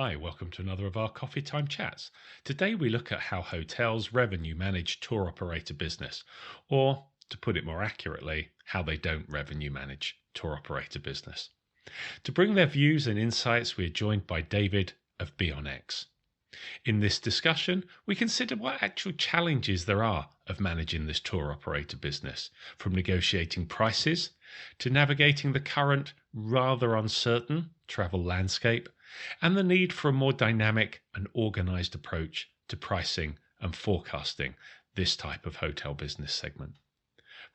Hi, welcome to another of our Coffee Time Chats. Today we look at how hotels revenue manage tour operator business, or to put it more accurately, how they don't revenue manage tour operator business. To bring their views and insights, we are joined by David of BEONx. In this discussion, we consider what actual challenges there are of managing this tour operator business, from negotiating prices to navigating the current, rather uncertain travel landscape, and the need for a more dynamic and organized approach to pricing and forecasting this type of hotel business segment.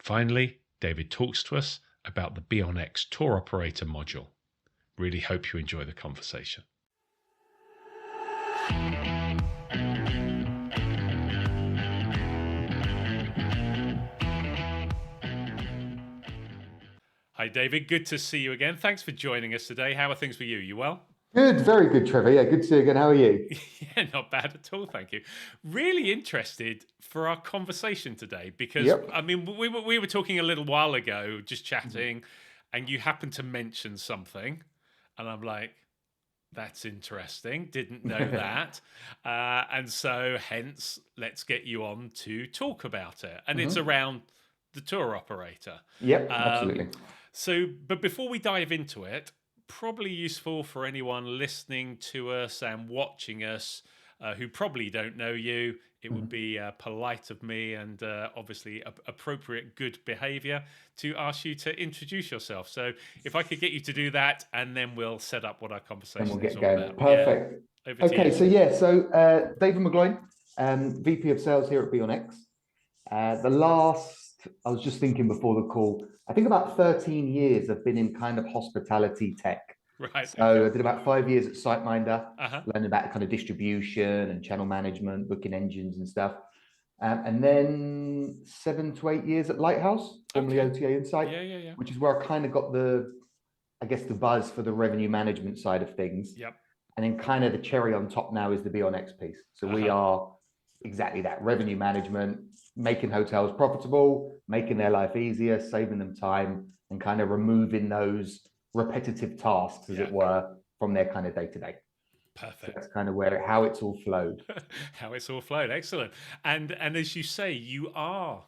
Finally, David talks to us about the BEONx Tour Operator module. Really hope you enjoy the conversation. Hi, David. Good to see you again. Thanks for joining us today. How are things for you? You well? Good, very good, Trevor. Yeah, good to see you again. How are you? Yeah, not bad at all, thank you. Really interested for our conversation today because Yep. I mean we were talking a little while ago, just chatting, and you happened to mention something, and I'm like, that's interesting. Didn't know that, and so hence let's get you on to talk about it, and it's hmm around the tour operator. Yep, Um, absolutely. but before we dive into it, probably useful for anyone listening to us and watching us who probably don't know you. It would Mhm. be polite of me and obviously appropriate good behavior to ask you to introduce yourself. So if I could get you to do that, and then we'll set up what our Then we'll conversation is get all going. about. Yeah, Perfect. over to Okay, you. so David McGloin, VP of Sales here at BeOnx. I was just thinking before the call, I think about 13 years I've been in kind of hospitality tech. Right. So Okay. I did about 5 years at SiteMinder, Uh huh. learning about kind of distribution and channel management, booking engines and stuff. And then 7 to 8 years at Lighthouse, formerly Okay. OTA Insight, Yeah. Yeah. Yeah. which is where I kind of got I guess, the buzz for the revenue management side of things. Yep. And then kind of the cherry on top now is the BeOnx piece. So Uh we huh. are exactly that, revenue management, making hotels profitable, making their life easier, saving them time, and kind of removing those repetitive tasks, as Yeah. it were, from their kind of day to day. So Perfect. that's kind of where how it's all flowed. How it's all flowed. Excellent. And as you say, you are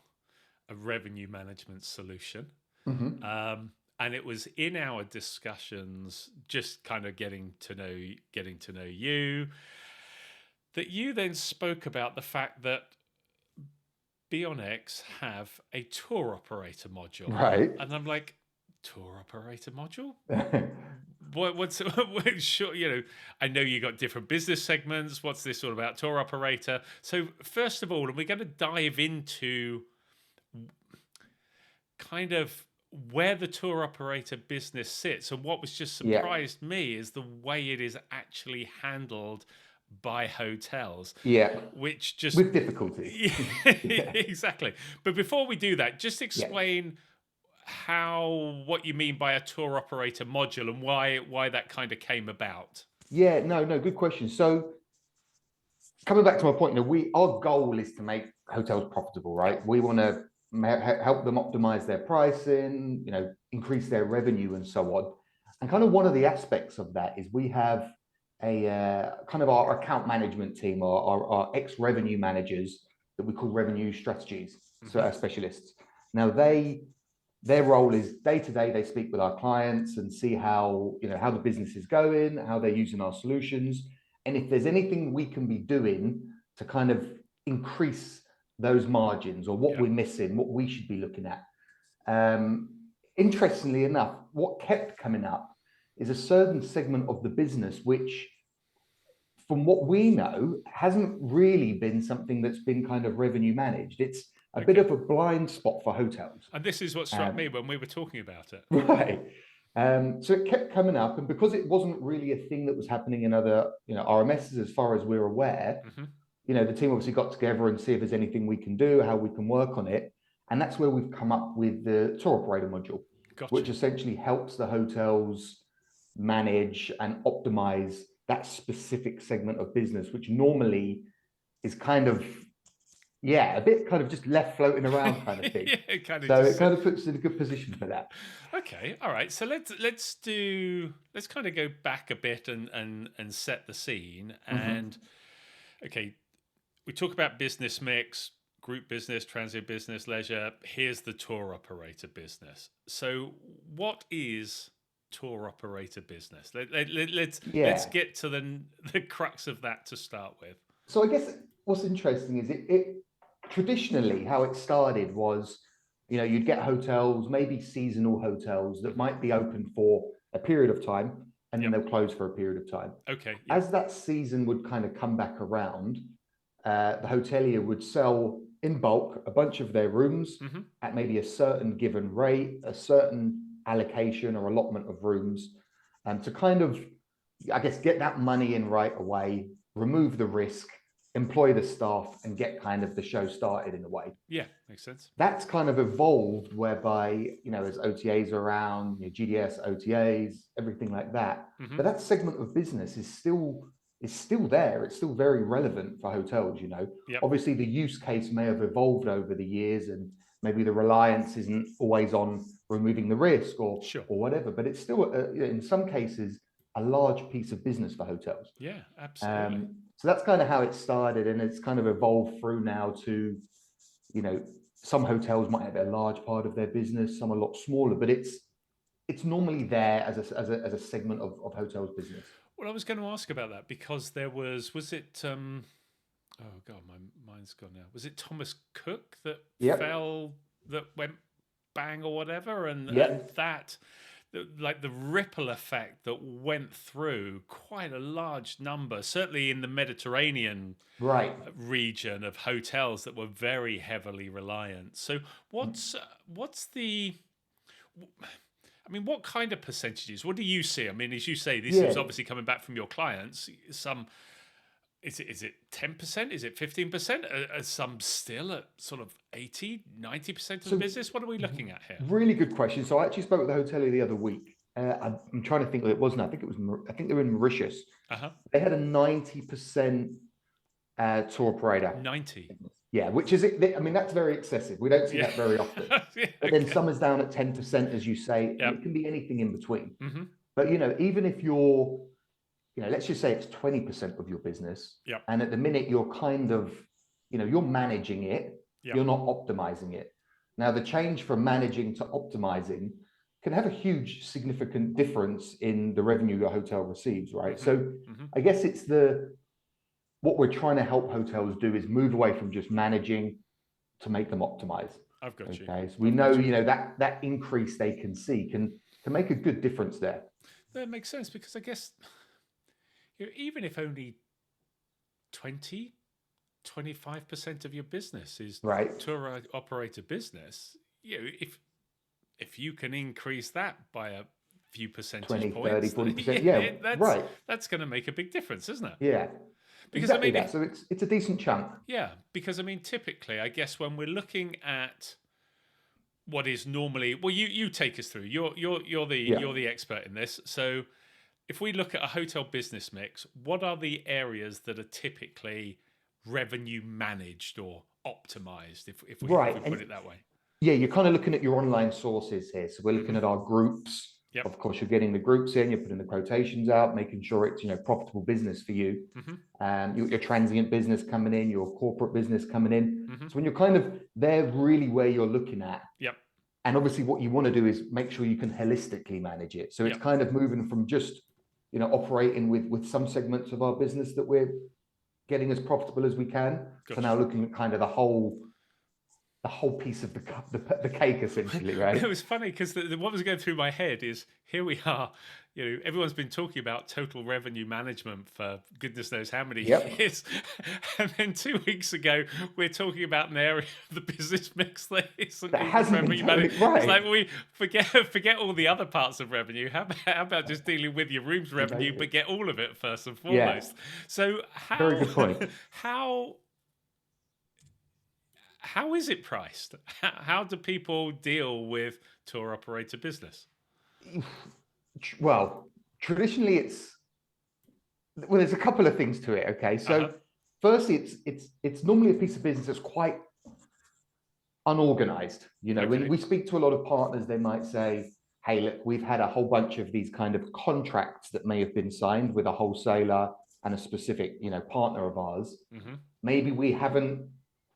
a revenue management solution. Mm-hmm. Um, and it was in our discussions, just kind of getting to know you, that you then spoke about the fact that BeOnx have a tour operator module, Right. and I'm like, tour operator module? What's sure, I know you got different business segments. What's this all about, tour operator? So first of all, and we're going to dive into kind of where the tour operator business sits. And what was just Yeah. surprised me is the way it is actually handled by hotels, Yeah. which just With difficulty. yeah, Yeah. exactly. But before we do that, just Yeah. explain what you mean by a tour operator module and why that kind of came about. Yeah. No, no, good question. So coming back to my point, our goal is to make hotels profitable, Yeah. right? We want to help them optimize their pricing, increase their revenue and so on. And kind of one of the aspects of that is we have a kind of our account management team, or our ex-revenue managers that we call revenue strategies, so Hmm. our specialists. Now their role is day to day, they speak with our clients and see how the business is going, how they're using our solutions, and if there's anything we can be doing to kind of increase those margins, or what Yeah. we're missing, what we should be looking at. um, Interestingly enough, what kept coming up is a certain segment of the business which, from what we know, hasn't really been something that's been kind of revenue managed. It's a bit Okay. of a blind spot for hotels. And this is what struck um, me when we were talking about it. Right. So it kept coming up, and because it wasn't really a thing that was happening in other, RMSs, as far as we're aware, Hmm. the team obviously got together and see if there's anything we can do, how we can work on it, and that's where we've come up with the tour operator module, which Gotcha. essentially helps the hotels manage and optimize that specific segment of business, which normally is kind of Yeah, a bit kind of just left floating around kind of thing. Yeah, it kind of So just it kind of puts us in a good position for that. okay. All right. So let's kind of go back a bit and set the scene. Hmm. And okay, we talk about business mix, group business, transient business, leisure. Here's the tour operator business. So what is tour operator business? Let's Yeah. get to the crux of that to start with. So I guess what's interesting is it traditionally how it started was, you'd get hotels, maybe seasonal hotels that Hmm. might be open for a period of time and then Yep. they'll close for a period of time. Okay. Yep. As that season would kind of come back around, the hotelier would sell in bulk a bunch of their rooms Hmm. at maybe a certain given rate, a certain allocation or allotment of rooms, to kind of, I guess, get that money in right away, remove the risk, employ the staff, and get kind of the show started in a way. Yeah. Makes sense. That's kind of evolved whereby, as OTAs are around, GDS, OTAs, everything like that. Hmm. But that segment of business is still there. It's still very relevant for hotels. Yep. Obviously, the use case may have evolved over the years, and maybe the reliance isn't always on removing the risk or Sure. or whatever. But it's still, in some cases, a large piece of business for hotels. Yeah. Absolutely. So that's kind of how it started, and it's kind of evolved through now to, you know, some hotels might have a large part of their business, some a lot smaller, but it's normally there as a segment of hotels business. Well, I was going to ask about that because there was it oh god, my mind's gone now. Was it Thomas Cook that Yep. fell that went bang or whatever and Yep. that like the ripple effect that went through quite a large number, certainly in the Mediterranean Right. region of hotels that were very heavily reliant. So what's the I mean, what kind of percentages? What do you see? I mean, as you say, this is Yeah. obviously coming back from your clients. Some is it 10%? Is it 15%? Are some still at sort of 80, 90% of the So business? What are we looking at here? really good question. So I actually spoke with the hotelier the other week. I'm trying to think what it was now. I think they were in Mauritius. Uh-huh. They had a 90% tour operator. 90. Yeah, which is it. I mean, that's very excessive. We don't see Yeah. that very often. Yeah, But then okay. some is down at 10%, as you say, and Yep. it can be anything in between. Mm-hmm. But even if you're, let's just say it's 20% of your business, Yep. and at the minute you're kind of, you're managing it, Yep. you're not optimizing it. Now, the change from managing to optimizing can have a huge, significant difference in the revenue your hotel receives, right? Mm-hmm. So Mm-hmm. I guess it's what we're trying to help hotels do is move away from just managing to make them optimize. I've got you. Okay, so we I've know got you. that increase they can see can make a good difference there. That makes sense because I guess even if only 20, 25% of your business is Right. tour operator business, if you can increase that by a few percentage 20, 30, points, 40%. yeah, Yeah, right. that's going to make a big difference, isn't it? Yeah, Because I exactly mean, that. So it's a decent chunk. yeah, because I mean, typically, I guess when we're looking at what is normally, well, you take us through. Yeah. You're the expert in this. So if we look at a hotel business mix, what are the areas that are typically revenue managed or optimized, if we Right. put And it that way? yeah, you're kind of looking at your online sources here. So we're looking Hmm. at our groups. Yep. Of course, you're getting the groups in, you're putting the quotations out, making sure it's profitable business for you. Hmm. Your transient business coming in, your corporate business coming in. Hmm. So when you're kind of there, really where you're looking at. Yep. And obviously, what you want to do is make sure you can holistically manage it. So it's Yep. kind of moving from just operating with some segments of our business that we're getting as profitable as we can, to Gotcha. now looking at kind of the whole piece of the cake, essentially, right? It was funny because what was going through my head is here we are. Everyone's been talking about total revenue management for goodness knows how many Yep. years, and then 2 weeks ago we're talking about an area of the business mix that isn't That even hasn't been revenue totally management. It's right. like we forget all the other parts of revenue. How about just dealing with your rooms revenue, Amazing. but get all of it first and Yeah, foremost? So very how good point. how how is it priced? How do people deal with tour operator business? Well, traditionally, there's a couple of things to it. Okay, Uh so huh. firstly, it's normally a piece of business that's quite unorganized. When Okay. we speak to a lot of partners, they might say, hey, look, we've had a whole bunch of these kind of contracts that may have been signed with a wholesaler and a specific, partner of ours. Mm-hmm. Maybe we haven't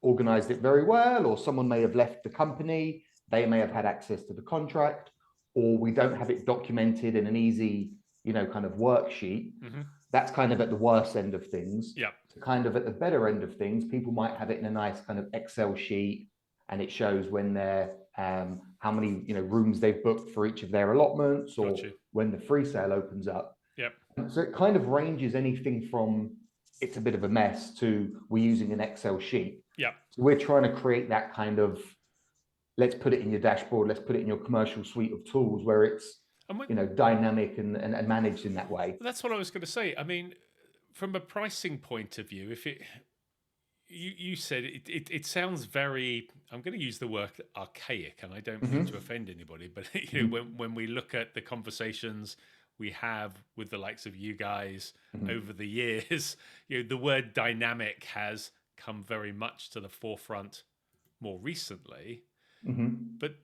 organized it very well, or someone may have left the company, they may have had access to the contract, or we don't have it documented in an easy, kind of worksheet. Mm-hmm. That's kind of at the worst end of things. Yeah. To kind of at the better end of things, people might have it in a nice kind of Excel sheet, and it shows when they're how many rooms they've booked for each of their allotments, or Got you. when the free sale opens up. Yep. So it kind of ranges anything from it's a bit of a mess to we're using an Excel sheet. Yep. So we're trying to create that kind of, let's put it in your dashboard, let's put it in your commercial suite of tools where it's dynamic and managed in that way. That's what I was going to say. I mean, from a pricing point of view, if it you said it sounds very, I'm going to use the word archaic, and I don't mean to offend anybody, but when we look at the conversations we have with the likes of you guys over the years, the word dynamic has come very much to the forefront more recently. But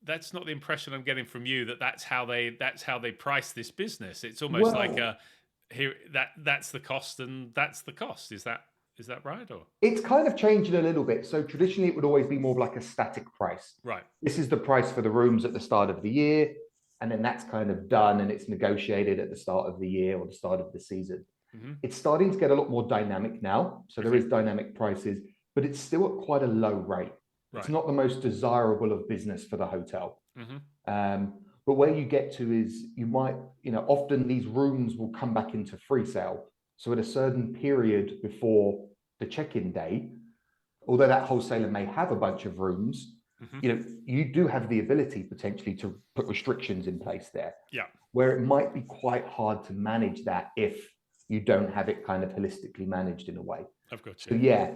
that's not the impression I'm getting from you, that's how they price this business. It's almost like that's the cost and that's the cost. Is that right? Or it's kind of changing a little bit. So traditionally it would always be more like a static price. right. This is the price for the rooms at the start of the year, and then that's kind of done and it's negotiated at the start of the year or the start of the season. It's starting to get a lot more dynamic now. So there is dynamic prices, but it's still at quite a low rate. It's not the most desirable of business for the hotel. But where you get to is you might, often these rooms will come back into free sale. So at a certain period before the check-in day, although that wholesaler may have a bunch of rooms, you do have the ability potentially to put restrictions in place there. Yeah. Where it might be quite hard to manage that if you don't have it kind of holistically managed in a way. I've got you. So yeah,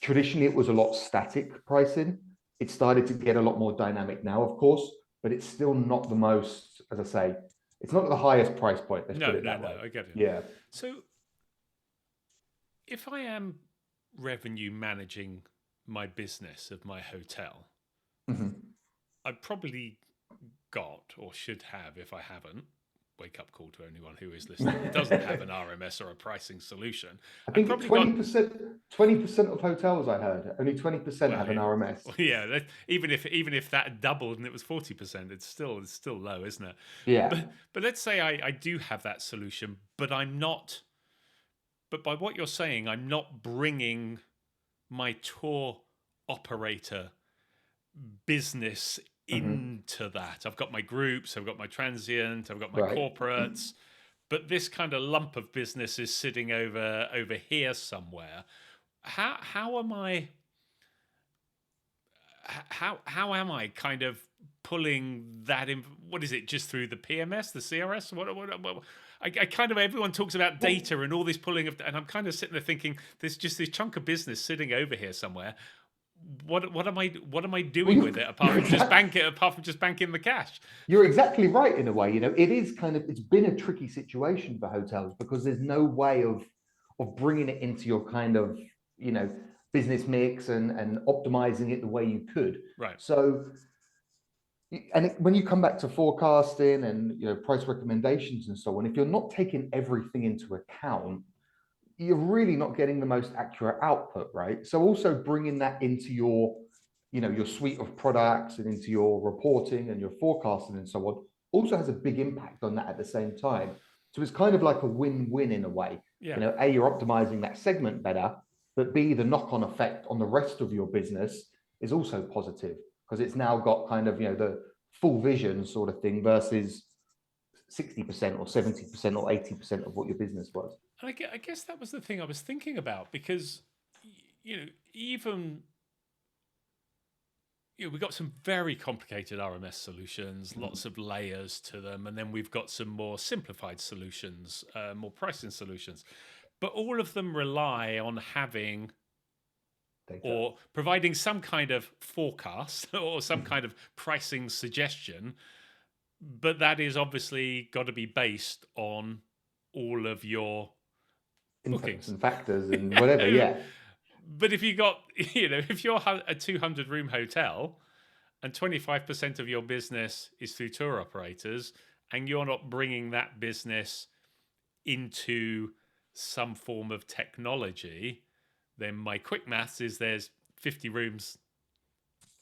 traditionally it was a lot static pricing. It started to get a lot more dynamic now, of course, but it's still not the most, as I say, it's not the highest price point. Let's put it that way. I get it. Yeah. So if I am revenue managing my business of my hotel, I've probably got, or should have, if I haven't, wake up call to anyone who is listening, it doesn't have an RMS or a pricing solution. I think 20% of hotels, I heard, only 20% have an RMS. Well, yeah, even if that doubled and it was 40%, it's still low, isn't it? Yeah. But let's say I do have that solution, but I'm not. But by what you're saying, I'm not bringing my tour operator business into that. I've got my groups, I've got my transient, I've got my corporates, but this kind of lump of business is sitting over here somewhere. How am I kind of pulling that in? What is it? Just through the PMS, the CRS? What I kind of, everyone talks about data and all this pulling of, and I'm kind of sitting there thinking, there's just this chunk of business sitting over here somewhere. What am I doing with it apart from just banking the cash? You're exactly right in a way. It is kind of, it's been a tricky situation for hotels because there's no way of bringing it into your kind of business mix and optimizing it the way you could. Right. So, and when you come back to forecasting and price recommendations and so on, if you're not taking everything into account, you're really not getting the most accurate output, right? So also bringing that into your suite of products and into your reporting and your forecasting and so on also has a big impact on that at the same time. So it's kind of like a win-win in a way. Yeah. A, you're optimizing that segment better, but B, the knock-on effect on the rest of your business is also positive because it's now got kind of the full vision sort of thing versus 60% or 70% or 80% of what your business was. And I guess that was the thing I was thinking about because, even, we've got some very complicated RMS solutions, lots of layers to them, and then we've got some more simplified solutions, more pricing solutions. But all of them rely on having data, or providing some kind of forecast or some kind of pricing suggestion. But that is obviously got to be based on all of your inputs bookings. and factors and whatever. Yeah. But if you got, if you're a 200 room hotel and 25% of your business is through tour operators, and you're not bringing that business into some form of technology, then my quick maths is there's 50 rooms,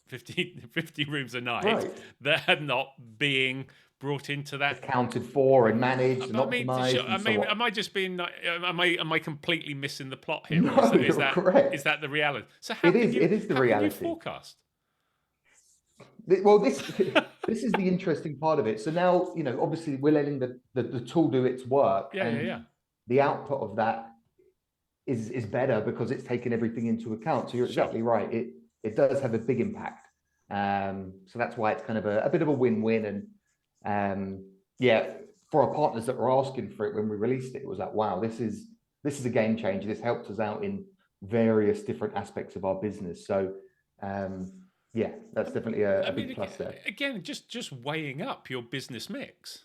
50 rooms a night Right. that are not being brought into that. Accounted for and managed and But I mean, optimized and so on. am I just being? Am I completely missing the plot here, or No, you're is correct. that the reality? So It is the how can you reality. forecast? Well, this is the interesting part of it. So now, obviously we're letting the tool do its work, Yeah, yeah, and yeah. the output of that is better because it's taken everything into account. So you're Sure. exactly right. It does have a big impact. So that's why it's kind of a bit of a win-win. And yeah, for our partners that were asking for it when we released it, it was like, wow, this is a game changer. This helped us out in various different aspects of our business. So yeah, that's definitely a I mean, big plus there. again, just weighing up your business mix.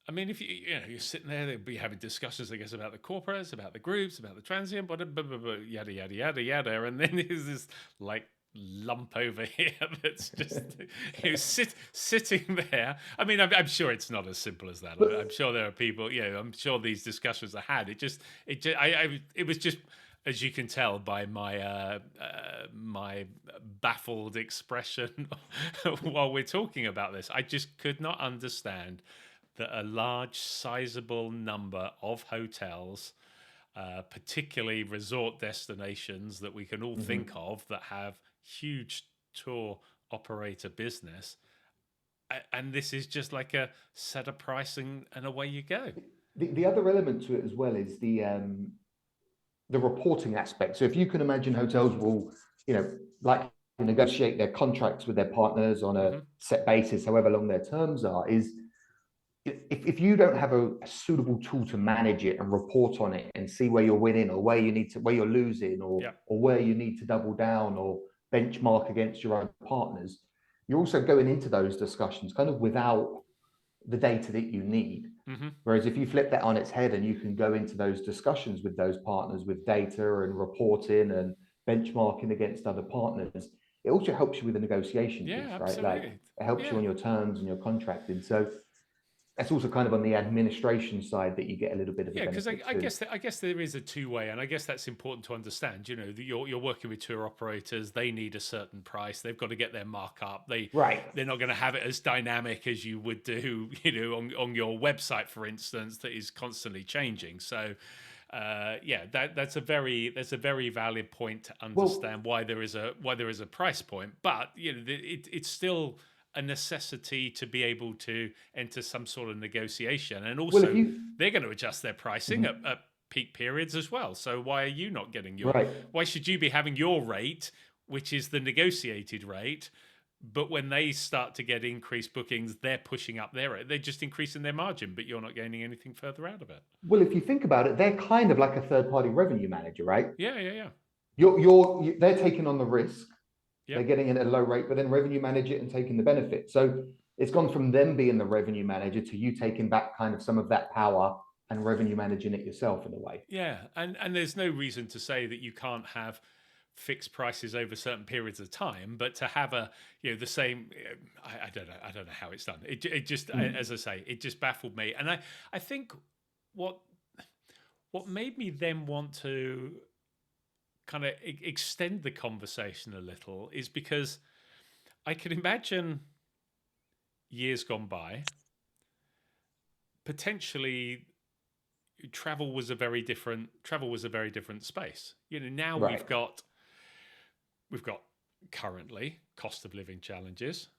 I mean, if you're sitting there, they'll be having discussions, I guess, about the corporates, about the groups, about the transient, but yada yada yada yada, and then there's this like lump over here that's just sitting there. I mean, I'm sure it's not as simple as that. But I'm sure there are people. I'm sure these discussions are had. It was just. As you can tell by my baffled expression while we're talking about this, I just could not understand that a large, sizable number of hotels, particularly resort destinations that we can all think of that have huge tour operator business, and this is just like a set a price and away you go. the other element to it as well is the reporting aspect. So if you can imagine, hotels will, like negotiate their contracts with their partners on a Mm-hmm. set basis, however long their terms are, is if you don't have a suitable tool to manage it and report on it and see where you're winning or where you're losing, Yeah. or where you need to double down or benchmark against your own partners, you're also going into those discussions kind of without the data that you need. Mm-hmm. Whereas if you flip that on its head and you can go into those discussions with those partners with data and reporting and benchmarking against other partners, it also helps you with the negotiation Yeah, piece, right? Like absolutely. it helps you Yeah. on your terms and your contracting. So that's also kind of on the administration side that you get a little bit of a Yeah, because benefit I too. guess I guess there is a two-way, and I guess that's important to understand. That you're working with tour operators; they need a certain price. They've got to get their markup. Right. They're not going to have it as dynamic as you would do, on your website, for instance, that is constantly changing. So, yeah, that's a very valid point to Well, understand why there is a price point, but it's still a necessity to be able to enter some sort of negotiation. And if also, you they're going to adjust their pricing at peak periods as well. So why are you not getting right. why should you be having your rate, which is the negotiated rate? But when they start to get increased bookings, they're pushing up their rate. They're just increasing their margin, but you're not gaining anything further out of it. Well, if you think about it, they're kind of like a third-party revenue manager, right? Yeah, yeah, yeah. They're taking on the risk. They're Yep. getting it at a low rate, but then revenue manage it and taking the benefit. So it's gone from them being the revenue manager to you taking back kind of some of that power and revenue managing it yourself in a way. Yeah, and there's no reason to say that you can't have fixed prices over certain periods of time, but to have the same, I don't know how it's done. It just, as I say, it just baffled me, and I think what made me then want to kind of extend the conversation a little is because I can imagine years gone by, potentially travel was a very different space. Now Right. we've got currently cost of living challenges.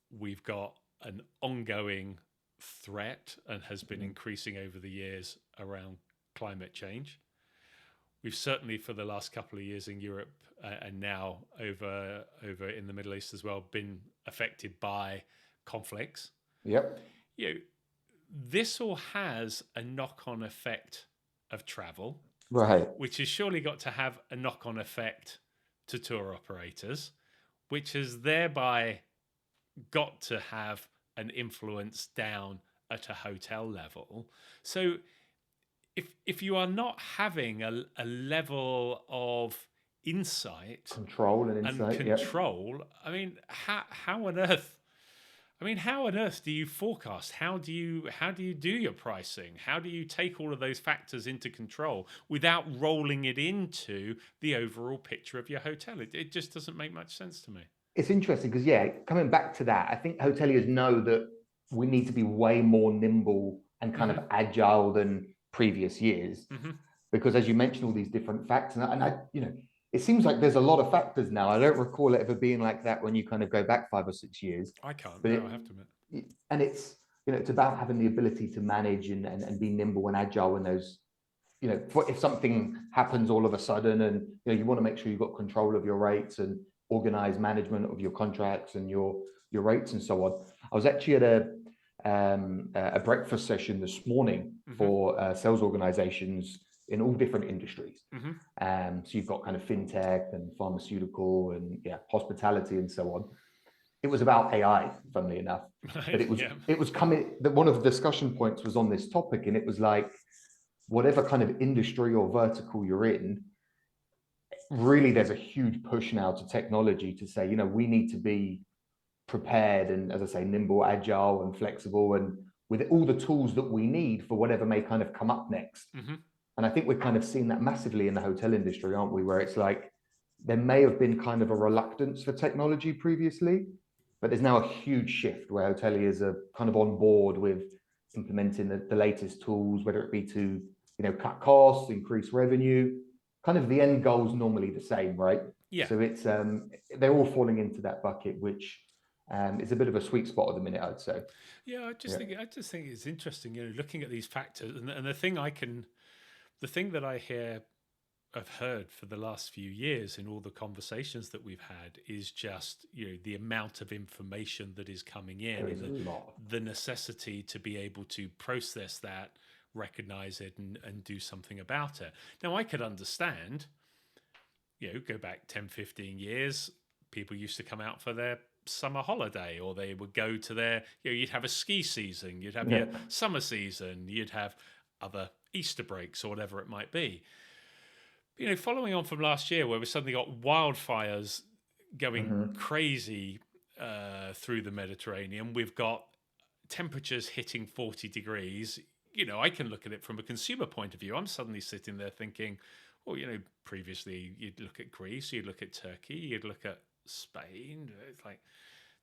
We've got an ongoing threat and has been increasing over the years around climate change. We've certainly, for the last couple of years in Europe and now over in the Middle East as well, been affected by conflicts. Yep. This all has a knock-on effect of travel, Right. which has surely got to have a knock-on effect to tour operators, which has thereby got to have an influence down at a hotel level. So if you are not having a level of insight Control and and insight. Yeah. control, I mean, how on earth? I mean, how on earth do you forecast? How do you do your pricing? How do you take all of those factors into control without rolling it into the overall picture of your hotel? It just doesn't make much sense to me. It's interesting because, yeah, coming back to that, I think hoteliers know that we need to be way more nimble and kind Mm-hmm. of agile than previous years. Mm-hmm. Because as you mentioned, all these different factors, it seems like there's a lot of factors now. I don't recall it ever being like that when you kind of go back 5 or 6 years. I can't. But No, I have to admit. and it's about having the ability to manage and be nimble and agile when those, if something happens all of a sudden, and you want to make sure you've got control of your rates and organize management of your contracts and your rates and so on. I was actually at a breakfast session this morning Mm-hmm. for sales organizations in all different industries. Mm-hmm. So you've got kind of fintech and pharmaceutical and hospitality and so on. It was about AI, funnily enough, but it was Yeah. it was coming. One of the discussion points was on this topic, and it was like, whatever kind of industry or vertical you're in, really there's a huge push now to technology to say, we need to be prepared and, as I say, nimble, agile, and flexible, and with all the tools that we need for whatever may kind of come up next. Mm-hmm. And I think we're kind of seeing that massively in the hotel industry, aren't we? Where it's like there may have been kind of a reluctance for technology previously, but there's now a huge shift where hoteliers are kind of on board with implementing the latest tools, whether it be to cut costs, increase revenue. Kind of the end goal is normally the same, right? Yeah. So it's they're all falling into that bucket, which is a bit of a sweet spot at the minute, I'd say. Yeah. I just think it's interesting, looking at these factors, and the thing that I've heard for the last few years in all the conversations that we've had is just the amount of information that is coming in, There and is a lot. the necessity to be able to process that, recognize it, and do something about it. Now, I could understand, go back 10, 15 years, people used to come out for their summer holiday, or they would go to their, you'd have a ski season, you'd have your Yeah. summer season, you'd have other Easter breaks or whatever it might be. Following on from last year, where we suddenly got wildfires going Mm-hmm. crazy through the Mediterranean, we've got temperatures hitting 40 degrees. I can look at it from a consumer point of view. I'm suddenly sitting there thinking, well, previously you'd look at Greece, you'd look at Turkey, you'd look at Spain. It's like,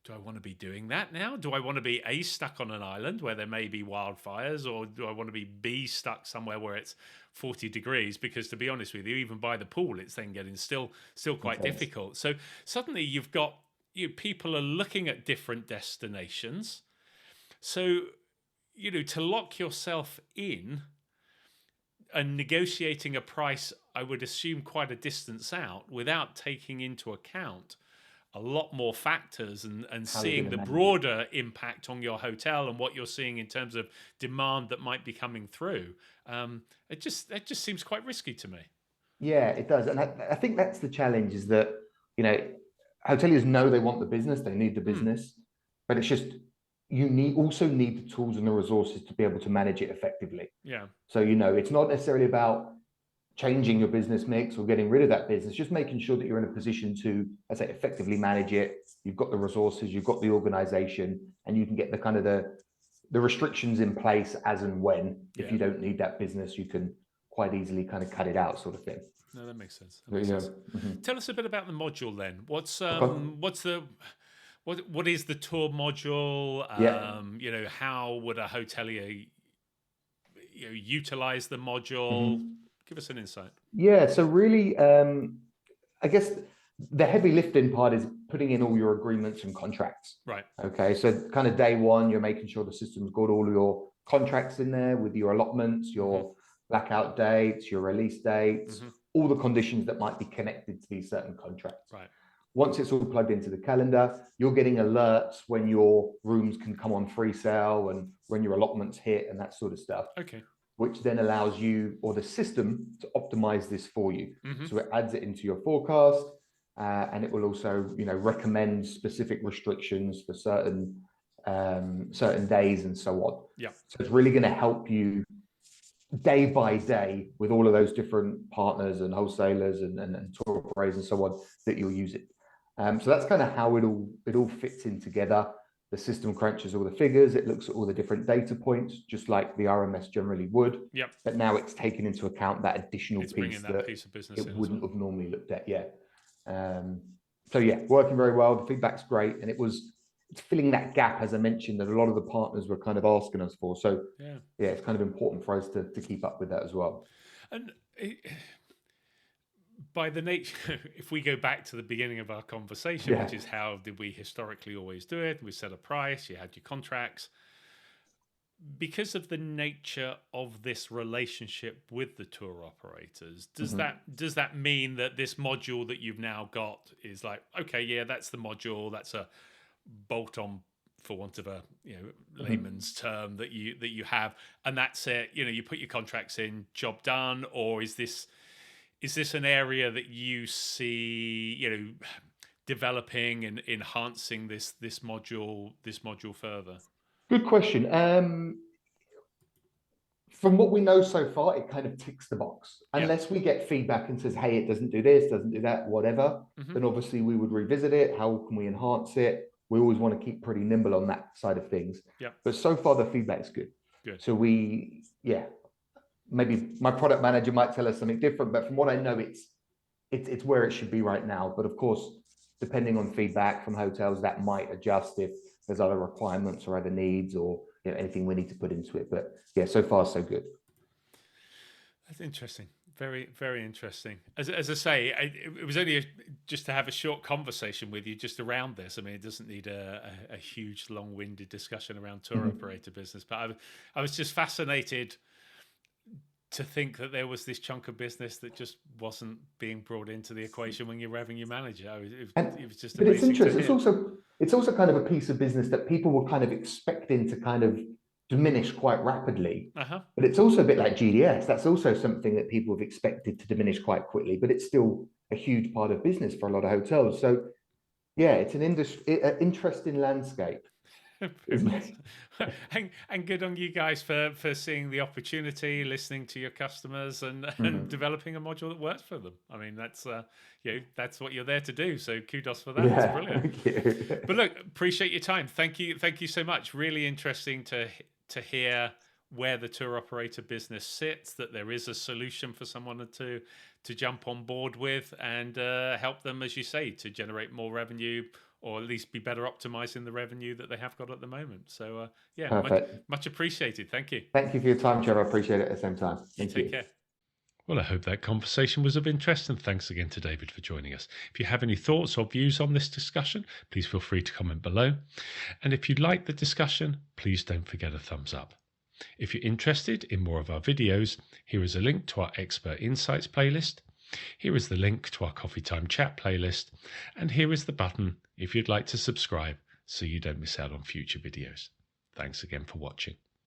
do I want to be doing that now? Do I want to be A, stuck on an island where there may be wildfires, or do I want to be B, stuck somewhere where it's 40 degrees? Because to be honest with you, even by the pool, it's then getting still quite Intense. difficult. So suddenly you've got people are looking at different destinations. So to lock yourself in and negotiating a price, I would assume quite a distance out, without taking into account a lot more factors and How you're seeing going the to manage it. broader impact on your hotel and what you're seeing in terms of demand that might be coming through. It just seems quite risky to me. Yeah, it does. And I think that's the challenge, is that, you know, hoteliers know they want the business, they need the Hmm. business, but it's just, also need the tools and the resources to be able to manage it effectively. Yeah. So, it's not necessarily about changing your business mix or getting rid of that business, just making sure that you're in a position to, I say, effectively manage it. You've got the resources, you've got the organization, and you can get the kind of the restrictions in place as and when. If Yeah. you don't need that business, you can quite easily kind of cut it out, sort of thing. No, that makes sense. That There you makes go. sense. Tell us a bit about the module then. Okay. What is the tour module? Yeah. How would a hotelier utilize the module? Mhm. Give us an insight. Yeah. So really, I guess the heavy lifting part is putting in all your agreements and contracts. Right. Okay. So kind of day one, you're making sure the system's got all your contracts in there with your allotments, your blackout dates, your release dates, all the conditions that might be connected to these certain contracts. Right. Once it's all plugged into the calendar, you're getting alerts when your rooms can come on free sale and when your allotments hit and that sort of stuff. Okay. Which then allows you or the system to optimize this for you. Mm-hmm. So it adds it into your forecast, and it will also, recommend specific restrictions for certain days and so on. Yeah. So it's really going to help you day by day with all of those different partners and wholesalers and tour operators and so on that you'll use it. So that's kind of how it all fits in together. The system crunches all the figures. It looks at all the different data points, just like the RMS generally would. Yep. But now it's taken into account that additional piece that piece of business it wouldn't have normally looked at. Yeah. So yeah, working very well. The feedback's great, and it's filling that gap, as I mentioned, that a lot of the partners were kind of asking us for. So yeah, it's kind of important for us to keep up with that as well. And by the nature, if we go back to the beginning of our conversation, which is how did we historically always do it? We set a price, you had your contracts. Because of the nature of this relationship with the tour operators, does that mean that this module that you've now got is like, okay, yeah, that's the module, that's a bolt on, for want of a layman's term, that you have, and that's it? You put your contracts in, job done. Or is this an area that you see developing and enhancing this module further? Good question. From what we know so far, it kind of ticks the box. Unless we get feedback and says, hey, it doesn't do this, doesn't do that, whatever, then obviously we would revisit it. How can we enhance it? We always want to keep pretty nimble on that side of things. But so far, the feedback is good. So maybe my product manager might tell us something different, but from what I know, it's where it should be right now. But of course, depending on feedback from hotels, that might adjust if there's other requirements or other needs or anything we need to put into it. But yeah, so far so good. That's interesting. Very, very interesting. As I say, it was only just to have a short conversation with you just around this. I mean, it doesn't need a huge, long-winded discussion around tour operator business, but I was just fascinated to think that there was this chunk of business that just wasn't being brought into the equation when you're revenue manager. It was just amazing. But it's interesting. It's also kind of a piece of business that people were kind of expecting to kind of diminish quite rapidly. But it's also a bit like GDS. That's also something that people have expected to diminish quite quickly, but it's still a huge part of business for a lot of hotels. So yeah, it's an interesting landscape. And good on you guys for seeing the opportunity, listening to your customers, and developing a module that works for them. I mean, that's that's what you're there to do. So kudos for that. Yeah, that's brilliant. thank you. But look, appreciate your time. Thank you so much. Really interesting to hear where the tour operator business sits. That there is a solution for someone to jump on board with and help them, as you say, to generate more revenue, or at least be better optimizing the revenue that they have got at the moment. So much appreciated. Thank you. Thank you for your time, Trevor. I appreciate it at the same time. Thank you. Take care. Well, I hope that conversation was of interest, and thanks again to David for joining us. If you have any thoughts or views on this discussion, please feel free to comment below. And if you like the discussion, please don't forget a thumbs up. If you're interested in more of our videos, here is a link to our Expert Insights playlist. Here is the link to our Coffee Time Chat playlist. And here is the button if you'd like to subscribe so you don't miss out on future videos. Thanks again for watching.